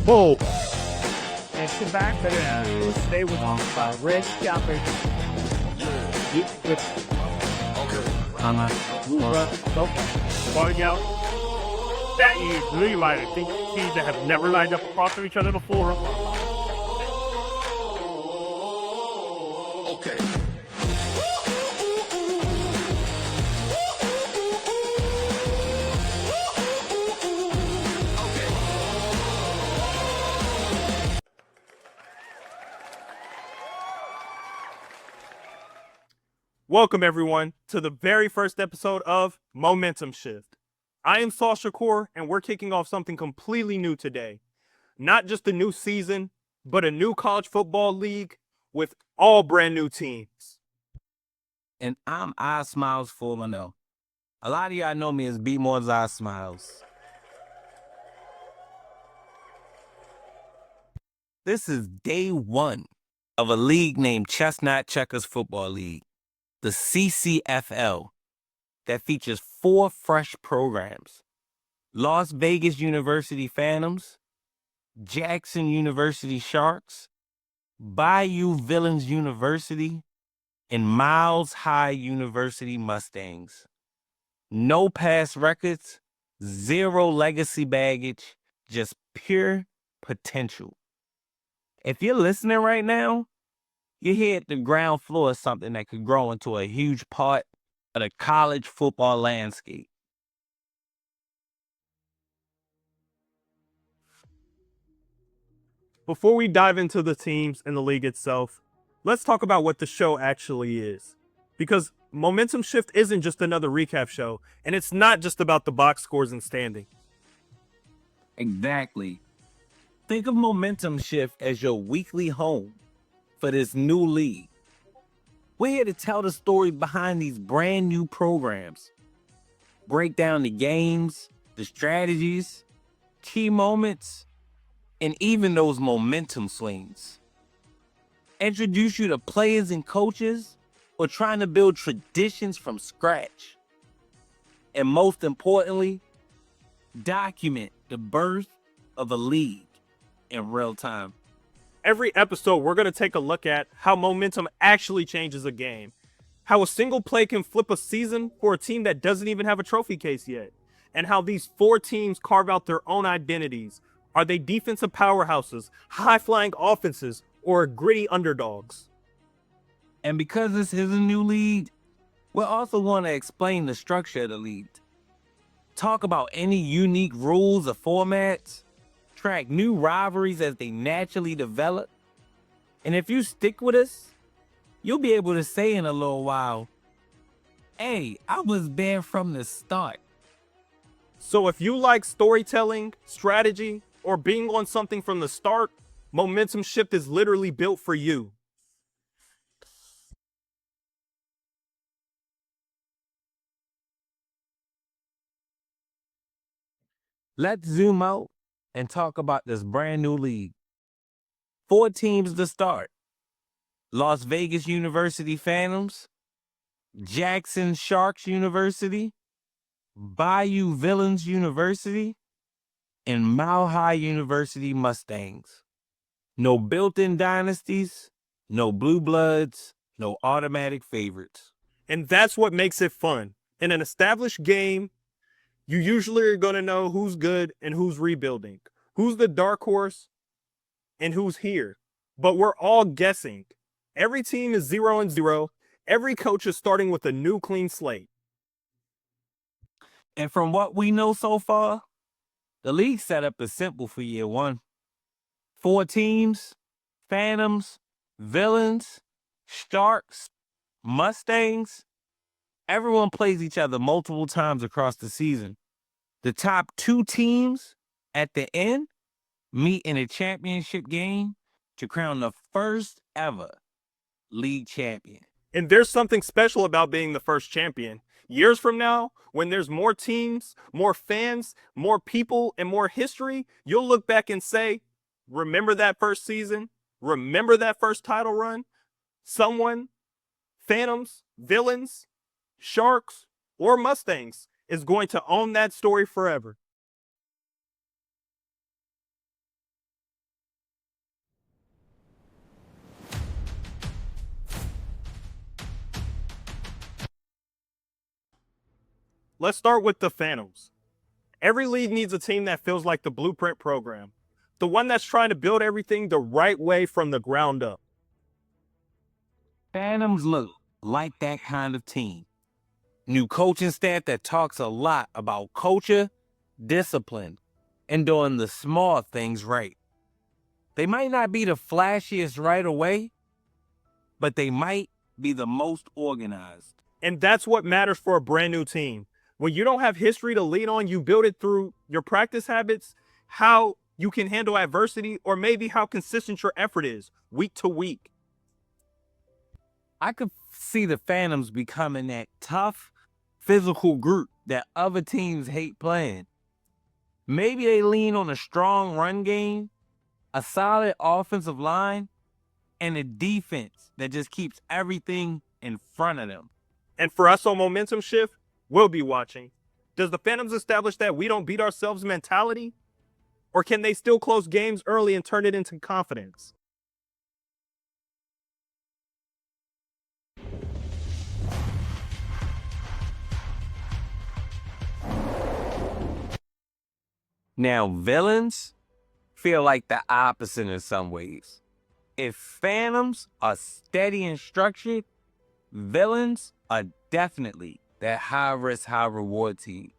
Whoa! And sit back, but stay with red scalper. Falling out. That is really right. I think teams that have never lined up across each other before. Okay. Welcome, everyone, to the very first episode of Momentum Shift. I am Saul Shakur, and we're kicking off something completely new today. Not just a new season, but a new college football league with all brand new teams. And I'm I Smiles 410. A lot of y'all know me as B More's I Smiles. This is day one of a league named Chestnut Checkers Football League, the CCFL, that features 4 fresh programs: Las Vegas University Phantoms, Jackson University Sharks, Bayou Villains University, and Miles High University Mustangs. No past records, 0 legacy baggage, just pure potential. If you're listening right now, you're here at the ground floor of something that could grow into a huge part of the college football landscape. Before we dive into the teams and the league itself, let's talk about what the show actually is. Because Momentum Shift isn't just another recap show, and it's not just about the box scores and standing. Exactly. Think of Momentum Shift as your weekly home for this new league. We're here to tell the story behind these brand new programs, break down the games, the strategies, key moments, and even those momentum swings. Introduce you to players and coaches who are trying to build traditions from scratch. And most importantly, document the birth of a league in real time. Every episode, we're going to take a look at how momentum actually changes a game, how a single play can flip a season for a team that doesn't even have a trophy case yet, and how these 4 teams carve out their own identities. Are they defensive powerhouses, high-flying offenses, or gritty underdogs? And because this is a new league, we're also going to explain the structure of the league, talk about any unique rules or formats, track new rivalries as they naturally develop. And if you stick with us, you'll be able to say in a little while, hey, I was there from the start. So if you like storytelling, strategy, or being on something from the start, Momentum Shift is literally built for you. Let's zoom out and talk about this brand new league. 4 teams to start: Las Vegas University Phantoms, Jackson Sharks University, Bayou Villains University, and Mile High University Mustangs. No built-in dynasties, no blue bloods, no automatic favorites. And that's what makes it fun. In an established game, you usually are going to know who's good and who's rebuilding, who's the dark horse and who's here. But we're all guessing. Every team is 0-0. Every coach is starting with a new clean slate. And from what we know so far, the league setup is simple for year 1. 4 teams: Phantoms, Villains, Sharks, Mustangs. Everyone plays each other multiple times across the season. The top 2 teams at the end meet in a championship game to crown the first ever league champion. And there's something special about being the first champion. Years from now, when there's more teams, more fans, more people, and more history, you'll look back and say, remember that first season? Remember that first title run? Someone Phantoms, Villains, Sharks, or Mustangs is going to own that story forever. Let's start with the Phantoms. Every league needs a team that feels like the blueprint program, the one that's trying to build everything the right way from the ground up. Phantoms look like that kind of team. New coaching staff that talks a lot about culture, discipline, and doing the small things right. They might not be the flashiest right away, but they might be the most organized. And that's what matters for a brand new team. When you don't have history to lean on, you build it through your practice habits, how you can handle adversity, or maybe how consistent your effort is week to week. I could see the Phantoms becoming that tough, physical group that other teams hate playing. Maybe they lean on a strong run game, a solid offensive line, and a defense that just keeps everything in front of them. And for us on Momentum Shift, we'll be watching. Does the Phantoms establish that we don't beat ourselves mentality? Or can they still close games early and turn it into confidence? Now, Villains feel like the opposite in some ways. If Phantoms are steady and structured, Villains are definitely that high-risk, high-reward team.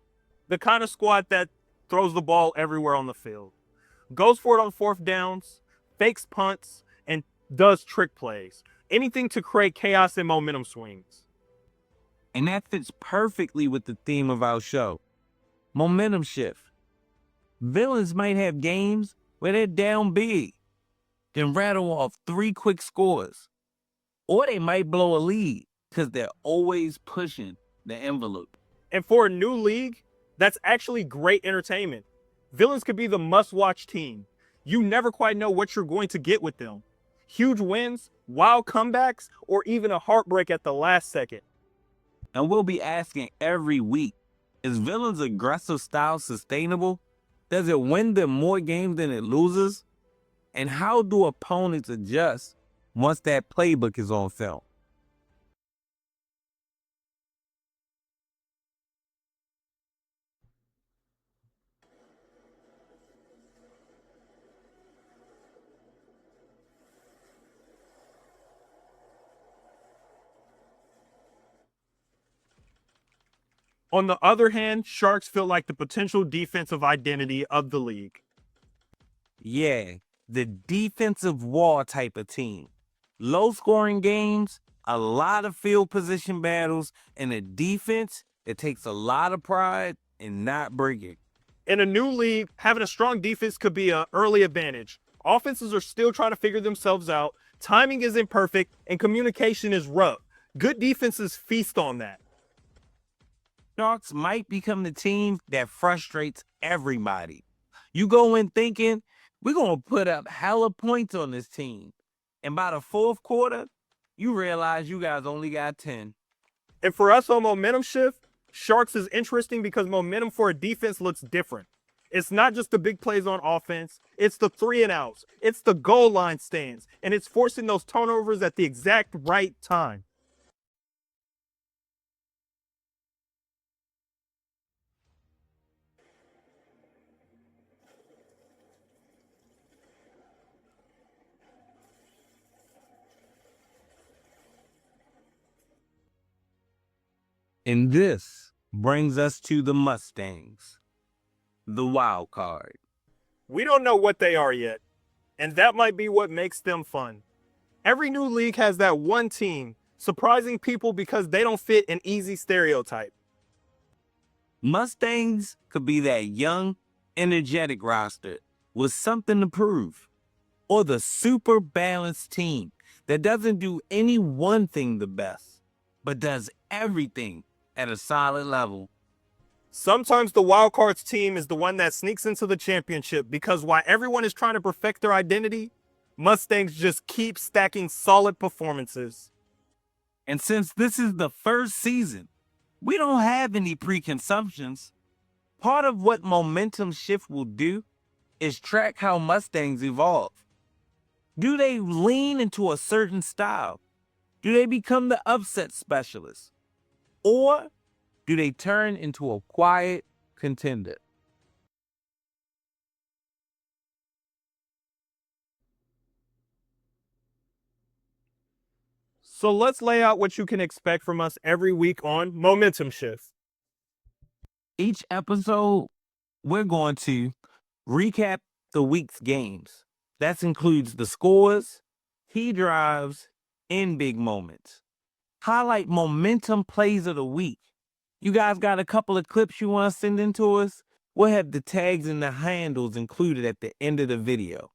The kind of squad that throws the ball everywhere on the field, goes for it on fourth downs, fakes punts, and does trick plays. Anything to create chaos and momentum swings. And that fits perfectly with the theme of our show, Momentum Shift. Villains might have games where they're down big, then rattle off 3 quick scores. Or they might blow a lead because they're always pushing the envelope. And for a new league, that's actually great entertainment. Villains could be the must-watch team. You never quite know what you're going to get with them. Huge wins, wild comebacks, or even a heartbreak at the last second. And we'll be asking every week, is Villains' aggressive style sustainable? Does it win them more games than it loses? And how do opponents adjust once that playbook is on film? On the other hand, Sharks feel like the potential defensive identity of the league. Yeah, the defensive wall type of team. Low scoring games, a lot of field position battles, and a defense that takes a lot of pride in not breaking. In a new league, having a strong defense could be an early advantage. Offenses are still trying to figure themselves out, timing isn't perfect, and communication is rough. Good defenses feast on that. Sharks might become the team that frustrates everybody. You go in thinking, we're going to put up hella points on this team. And by the fourth quarter, you realize you guys only got 10. And for us on Momentum Shift, Sharks is interesting because momentum for a defense looks different. It's not just the big plays on offense, it's the 3 and outs, it's the goal line stands, and it's forcing those turnovers at the exact right time. And this brings us to the Mustangs, the wild card. We don't know what they are yet, and that might be what makes them fun. Every new league has that one team, surprising people because they don't fit an easy stereotype. Mustangs could be that young, energetic roster with something to prove, or the super balanced team that doesn't do any one thing the best, but does everything at a solid level. Sometimes the wildcards team is the one that sneaks into the championship because while everyone is trying to perfect their identity, Mustangs just keep stacking solid performances. And since this is the first season, we don't have any preconceptions. Part of what Momentum Shift will do is track how Mustangs evolve. Do they lean into a certain style? Do they become the upset specialist? Or do they turn into a quiet contender? So let's lay out what you can expect from us every week on Momentum Shift. Each episode, we're going to recap the week's games. That includes the scores, key drives, and big moments. Highlight momentum plays of the week. You guys got a couple of clips you want to send in to us? We'll have the tags and the handles included at the end of the video.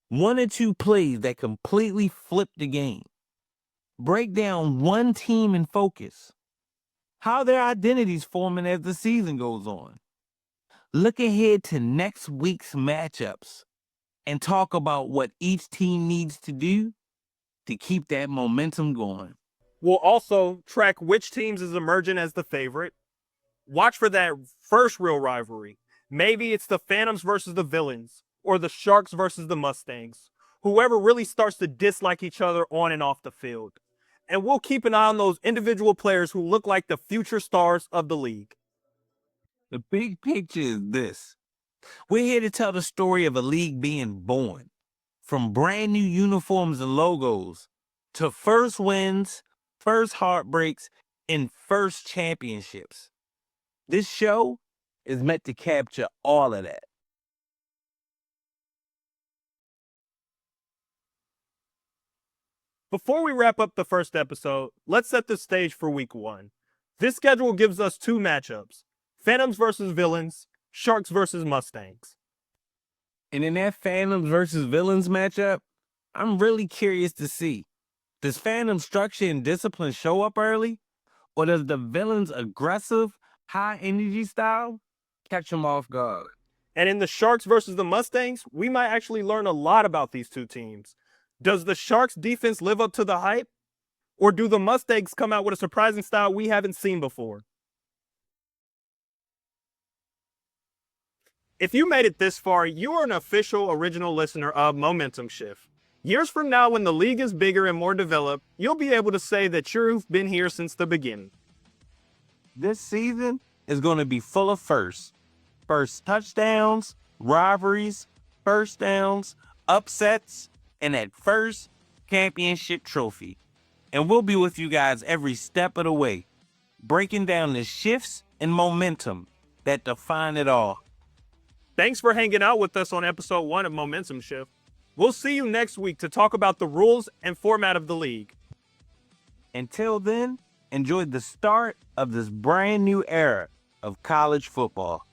1 or 2 plays that completely flip the game. Break down one team in focus. How their identities forming as the season goes on. Look ahead to next week's matchups and talk about what each team needs to do to keep that momentum going. We'll also track which teams is emerging as the favorite. Watch for that first real rivalry. Maybe it's the Phantoms versus the Villains, or the Sharks versus the Mustangs. Whoever really starts to dislike each other on and off the field. And we'll keep an eye on those individual players who look like the future stars of the league. The big picture is this. We're here to tell the story of a league being born. From brand new uniforms and logos, to first wins, first heartbreaks, and first championships. This show is meant to capture all of that. Before we wrap up the first episode, let's set the stage for week 1. This schedule gives us 2 matchups. Phantoms versus Villains, Sharks versus Mustangs. And in that Phantoms versus Villains matchup, I'm really curious to see, does Phantom structure and discipline show up early? Or does the Villains' aggressive, high-energy style catch them off guard? And in the Sharks versus the Mustangs, we might actually learn a lot about these two teams. Does the Sharks defense live up to the hype? Or do the Mustangs come out with a surprising style we haven't seen before? If you made it this far, you are an official original listener of Momentum Shift. Years from now, when the league is bigger and more developed, you'll be able to say that you've been here since the beginning. This season is going to be full of firsts. First touchdowns, rivalries, first downs, upsets, and that first championship trophy. And we'll be with you guys every step of the way, breaking down the shifts and momentum that define it all. Thanks for hanging out with us on episode 1 of Momentum Shift. We'll see you next week to talk about the rules and format of the league. Until then, enjoy the start of this brand new era of college football.